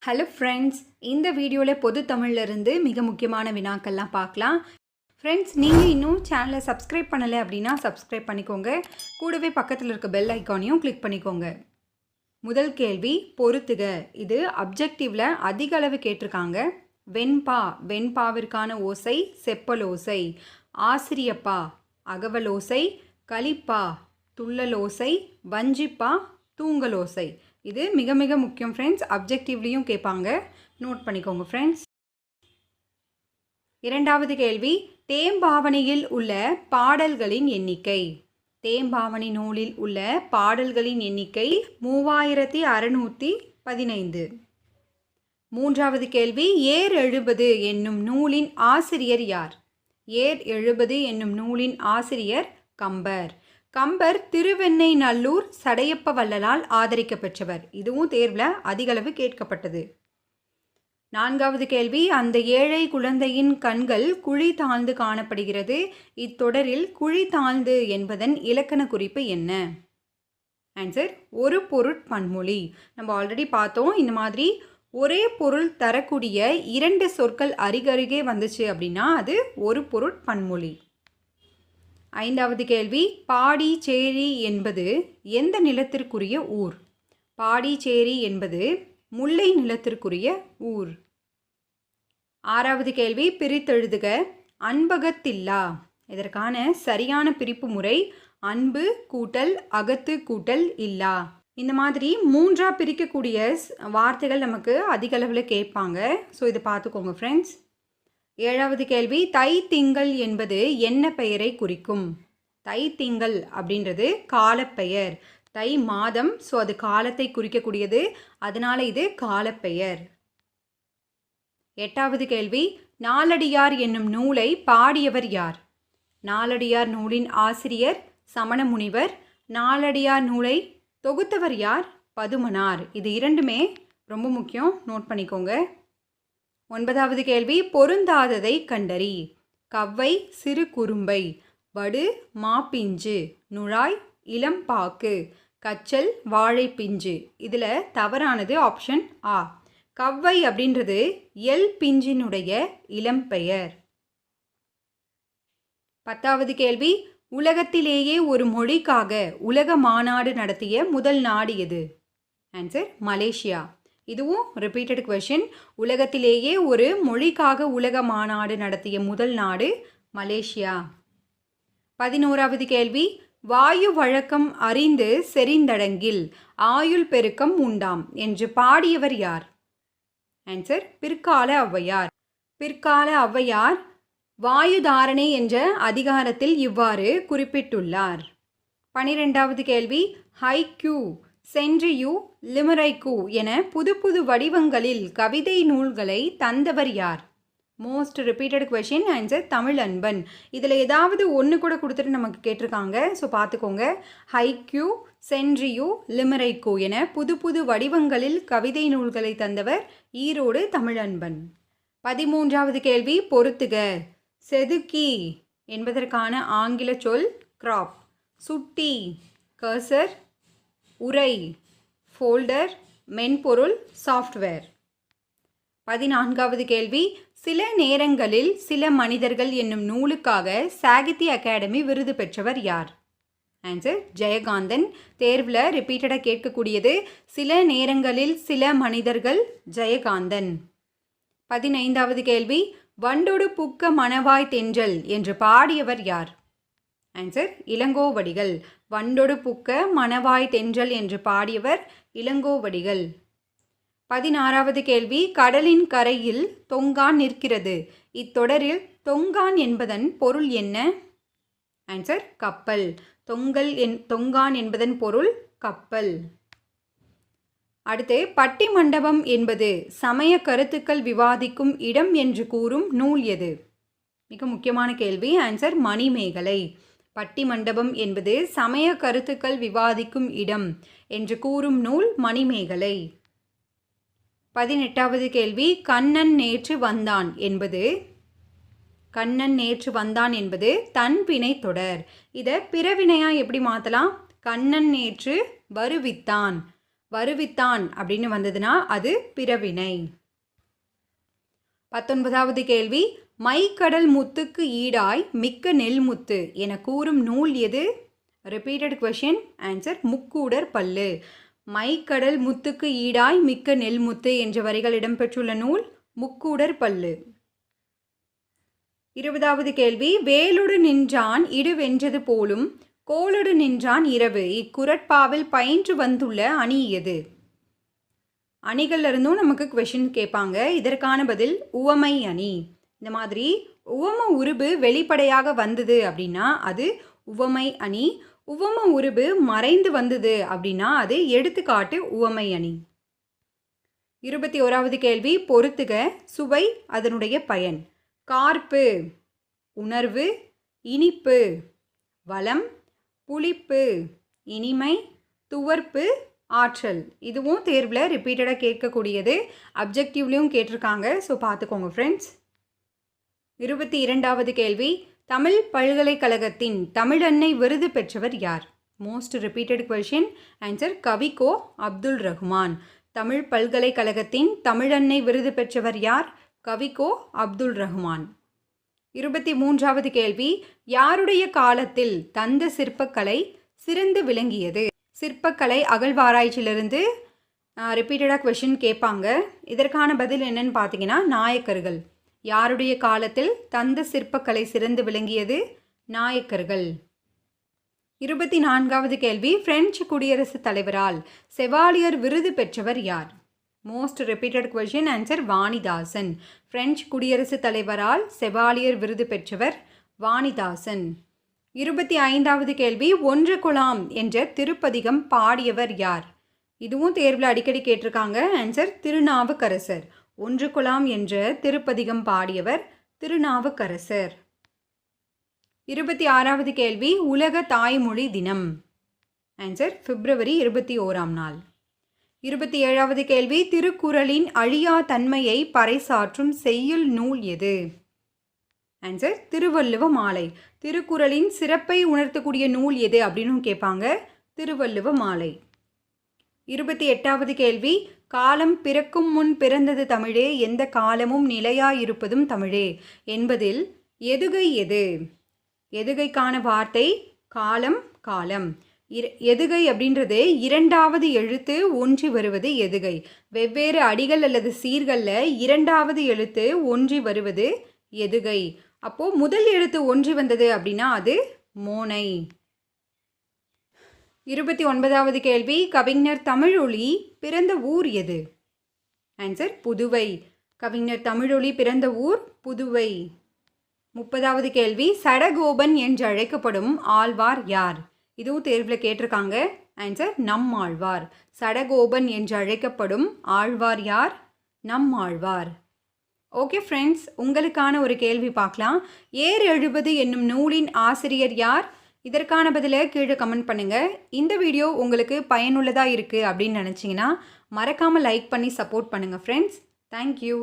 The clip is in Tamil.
ஹலோ ஃப்ரெண்ட்ஸ், இந்த வீடியோவில் பொது தமிழ்லேருந்து மிக முக்கியமான வினாக்கள்லாம் பார்க்கலாம். ஃப்ரெண்ட்ஸ், நீங்கள் இன்னும் சேனலை சப்ஸ்கிரைப் பண்ணலை அப்படின்னா சப்ஸ்கிரைப் பண்ணிக்கோங்க. கூடவே பக்கத்தில் இருக்க பெல் ஐக்கானையும் கிளிக் பண்ணிக்கோங்க. முதல் கேள்வி பொறுத்துக. இது அப்ஜெக்டிவில் அதிக அளவு கேட்டிருக்காங்க. வெண்பா, வெண்பாவிற்கான ஓசை செப்பலோசை. ஆசிரியப்பா, அகவலோசை. களிப்பா, துள்ளலோசை. வஞ்சிப்பா, தூங்கலோசை. இது மிக மிக முக்கியம் ஃப்ரெண்ட்ஸ். அப்ஜெக்டிவ்லேயும் கேட்பாங்க, நோட் பண்ணிக்கோங்க ஃப்ரெண்ட்ஸ். இரண்டாவது கேள்வி, தேம்பாவணியில் உள்ள பாடல்களின் எண்ணிக்கை. தேம்பாவணி நூலில் உள்ள பாடல்களின் எண்ணிக்கை 3615. மூன்றாவது கேள்வி, ஏர் எழுபது என்னும் நூலின் ஆசிரியர் யார்? ஏர் எழுபது என்னும் நூலின் ஆசிரியர் கம்பர். கம்பர் திருவெண்ணை நல்லூர் சடையப்ப வள்ளலால் ஆதரிக்க பெற்றவர். இதுவும் தேர்வில் அதிகளவு கேட்கப்பட்டது. நான்காவது கேள்வி, அந்த ஏழை குழந்தையின் கண்கள் குழி தாழ்ந்து காணப்படுகிறது. இத்தொடரில் குழி தாழ்ந்து என்பதன் இலக்கண குறிப்பு என்ன? ஆன்சர், ஒரு பொருட்பன்மொழி. நம்ம ஆல்ரெடி பார்த்தோம். இந்த மாதிரி ஒரே பொருள் தரக்கூடிய இரண்டு சொற்கள் அருகருகே வந்துச்சு அப்படின்னா அது ஒரு பொருட்பன்மொழி. ஐந்தாவது கேள்வி, பாடிச்சேரி என்பது எந்த நிலத்திற்குரிய ஊர்? பாடிச்சேரி என்பது முல்லை நிலத்திற்குரிய ஊர். ஆறாவது கேள்வி, பிரித்தெழுதுக. அன்பகத்தில்லா. இதற்கான சரியான பிரிப்பு முறை அன்பு கூட்டல் அகத்து கூட்டல் இல்லா. இந்த மாதிரி மூன்றா பிரிக்கக்கூடிய வார்த்தைகள் நமக்கு அதிக அளவில் கேட்பாங்க. ஸோ இதை பார்த்துக்கோங்க ஃப்ரெண்ட்ஸ். ஏழாவது கேள்வி, தை திங்கள் என்பது என்ன பெயரை குறிக்கும்? தை திங்கள் அப்படின்றது காலப்பெயர். தை மாதம், ஸோ அது காலத்தை குறிக்கக்கூடியது, அதனால இது காலப்பெயர். எட்டாவது கேள்வி, நாலடியார் என்னும் நூலை பாடியவர் யார்? நாலடியார் நூலின் ஆசிரியர் சமண முனிவர். நாலடியார் நூலை தொகுத்தவர் யார்? பதுமனார். இது இரண்டுமே ரொம்ப முக்கியம், நோட் பண்ணிக்கோங்க. ஒன்பதாவது கேள்வி, பொருந்தாததை கண்டறி. கவ்வை சிறு குறும்பை. வடு மாப்பிஞ்சு. நுழாய் இளம்பாக்கு. கச்சல் வாழைப்பிஞ்சு. இதில் தவறானது ஆப்ஷன் ஆ. கவ்வை அப்படின்றது எல் பிஞ்சினுடைய இளம்பெயர். பத்தாவது கேள்வி, உலகத்திலேயே ஒரு மொழிக்காக உலக மாநாடு நடத்திய முதல் நாடு எது? Answer, Malaysia. இதுவும் ரிப்பீட்டட் கொஷின். உலகத்திலேயே ஒரு மொழிக்காக உலக மாநாடு நடத்திய முதல் நாடு மலேசியா. 11வது கேள்வி, வாயு வழக்கம் அறிந்து செறிந்தடங்கில் ஆயுள் பெருக்கம் உண்டாம் என்று பாடியவர் யார்? ஆன்சர், பிற்கால ஔவையார். பிற்கால ஔவையார் வாயுதாரணை என்ற அதிகாரத்தில் இவ்வாறு குறிப்பிட்டுள்ளார். 12வது கேள்வி, ஹைக்கூ, சென்ட்ரியூ, லிமரைக்கூ என புது புது வடிவங்களில் கவிதை நூல்களை தந்தவர் யார்? Most repeated question. Answer, Tamilanban. இதில் ஏதாவது ஒன்று கூட கொடுத்துட்டு நமக்கு கேட்டிருக்காங்க. ஸோ பார்த்துக்கோங்க. ஹைக்கூ, சென்ட்ரியூ, லிமரைக்கூ என புது புது வடிவங்களில் கவிதை நூல்களை தந்தவர் ஈரோடு தமிழன்பன். 13வது கேள்வி, பொறுத்துக. செதுக்கி என்பதற்கான ஆங்கில சொல் கிராப். சுட்டி கர்சர். உரை ஃபோல்டர். மென்பொருள் சாஃப்ட்வேர். 14வது கேள்வி, சில நேரங்களில் சில மனிதர்கள் என்னும் நூலுக்காக சாகித்ய அகாடமி விருது பெற்றவர் யார்? ஆன்சர், ஜெயகாந்தன். தேர்வில் ரிப்பீட்டடாக கேட்கக்கூடியது சில நேரங்களில் சில மனிதர்கள், ஜெயகாந்தன். 15வது கேள்வி, வண்டொடு புக்க மணவாய் தென்றல் என்று பாடியவர் யார்? ஆன்சர், இளங்கோவடிகள். வண்டொடு புக்க மணவாய் தென்றல் என்று பாடியவர் இளங்கோவடிகள். 16வது கேள்வி, கடலின் கரையில் தொங்கான் நிற்கிறது. இத்தொடரில் தொங்கான் என்பதன் பொருள் என்ன? ஆன்சர், கப்பல். தொங்கான் என்பதன் பொருள் கப்பல். அடுத்து, பட்டி மண்டபம் என்பது சமய கருத்துக்கள் விவாதிக்கும் இடம் என்று கூறும் நூல் எது? மிக முக்கியமான கேள்வி. ஆன்சர், மணிமேகலை. பட்டி மண்டபம் என்பது சமய கருத்துக்கள் விவாதிக்கும் இடம் என்று கூறும் நூல் மணிமேகலை. 18வது கேள்வி, கண்ணன் நேற்று வந்தான் என்பது தன் வினை தொடர். இதை பிறவினையா எப்படி மாற்றலாம்? கண்ணன் நேற்று வருவித்தான். வருவித்தான் அப்படின்னு வந்ததுன்னா அது பிறவினை. 19வது கேள்வி, மைக்கடல் முத்துக்கு ஈடாய் மிக்க நெல்முத்து என கூறும் நூல் எது? Repeated question. ஆன்சர் முக்கூடர் பல்லு. மைக்கடல் முத்துக்கு ஈடாய் மிக்க நெல்முத்து என்ற வரிகள் இடம்பெற்றுள்ள நூல் முக்கூடர் பல்லு. 20வது கேள்வி, வேலொடு நின்றான் இடு வென்றது போலும் கோலொடு நின்றான் இரவு இக்குறட்பாவில் பயின்று வந்துள்ள அணி எது? அணிகள்ல இருந்தும் நமக்கு கொஷின் கேட்பாங்க. இதற்கான பதில் உவமை அணி. இந்த மாதிரி உவம உருபு வெளிப்படையாக வந்தது அப்படின்னா அது உவமை அணி. உவம உருபு மறைந்து வந்தது அப்படின்னா அது எடுத்துக்காட்டு உவமை அணி. 21வது கேள்வி, பொறுத்துக. சுவை அதனுடைய பயன். கார்ப்பு உணர்வு, இனிப்பு வளம், புளிப்பு இனிமை, துவர்ப்பு ஆற்றல். இதுவும் தேர்வில் ரிப்பீட்டடாக கேட்கக்கூடியது. அப்ஜெக்டிவ்லேயும் கேட்டிருக்காங்க. ஸோ பார்த்துக்கோங்க ஃப்ரெண்ட்ஸ். 22வது கேள்வி, தமிழ் பல்கலைக்கழகத்தின் தமிழன்னை விருது பெற்றவர் யார்? Most repeated question. Answer Kavikko Abdul Rahman. Tamil பல்கலைக்கழகத்தின் தமிழன்னை விருது பெற்றவர் யார்? கவிக்கோ அப்துல் ரஹ்மான். 23வது கேள்வி, யாருடைய காலத்தில் தந்த சிற்பக்கலை சிறந்து விளங்கியது? சிற்பக்கலை அகழ்வாராய்ச்சியிலிருந்து ரிப்பீட்டடாக கொஷின் கேட்பாங்க. இதற்கான பதில் என்னன்னு பார்த்தீங்கன்னா நாயக்கர்கள். யாருடைய காலத்தில் தந்த சிற்பக்கலை சிறந்து விளங்கியது? நாயக்கர்கள். 24வது கேள்வி, பிரெஞ்சு குடியரசுத் தலைவரால் செவாலியர் விருது பெற்றவர் யார்? Most repeated question. Answer Vanidasan. French குடியரசுத் தலைவரால் செவாலியர் விருது பெற்றவர் வாணிதாசன். 25வது கேள்வி, ஒன்று குலாம் என்ற திருப்பதிகம் பாடியவர் யார்? இதுவும் தேர்வில் அடிக்கடி கேட்டிருக்காங்க. ஆன்சர் திருநாவுக்கரசர். ஒன்று குலாம் என்ற திருப்பதிகம் பாடியவர் திருநாவுக்கரசர். 26வது கேள்வி, உலக தாய்மொழி தினம். ஆன்சர் பிப்ரவரி 21ஆம் நாள். 27வது கேள்வி, திருக்குறளின் அழியா தன்மையை பறைசாற்றும் செய்யுள் நூல் எது? ஆன்சர் திருவள்ளுவ மாலை. திருக்குறளின் சிறப்பை உணர்த்தக்கூடிய நூல் எது அப்படின்னு கேட்பாங்க. திருவள்ளுவ மாலை. 28வது கேள்வி, காலம் பிறக்கும் முன் பிறந்தது தமிழே எந்த காலமும் நிலையாயிருப்பதும் தமிழே என்பதில் எதுகை எது? எதுகைக்கான வார்த்தை காலம். காலம். எதுகை அப்படின்றது இரண்டாவது எழுத்து ஒன்றி வருவது எதுகை. வெவ்வேறு அடிகள் அல்லது சீர்களில் இரண்டாவது எழுத்து ஒன்றி வருவது எதுகை. அப்போது முதல் எழுத்து ஒன்றி வந்தது அப்படின்னா அது மோனை. 29வது கேள்வி, கவிஞர் தமிழொலி பிறந்த ஊர் எது? ஆன்சர் புதுவை. கவிஞர் தமிழொலி பிறந்த ஊர் புதுவை. 30வது கேள்வி, சடகோபன் என்று அழைக்கப்படும் ஆழ்வார் யார்? இதுவும் தேர்வில் கேட்டிருக்காங்க. ஆன்சர் நம்மாழ்வார். சடகோபன் என்று அழைக்கப்படும் ஆழ்வார் யார்? நம்மாழ்வார். ஓகே ஃப்ரெண்ட்ஸ், உங்களுக்கான ஒரு கேள்வி பார்க்கலாம். ஏர் எழுபது என்னும் நூலின் ஆசிரியர் யார்? இதற்கான பதிலை கீழே கமெண்ட் பண்ணுங்கள். இந்த வீடியோ உங்களுக்கு பயனுள்ளதாக இருக்குது அப்படின்னு நினச்சிங்கன்னா மறக்காமல் லைக் பண்ணி சப்போர்ட் பண்ணுங்கள் ஃப்ரெண்ட்ஸ். தேங்க்யூ.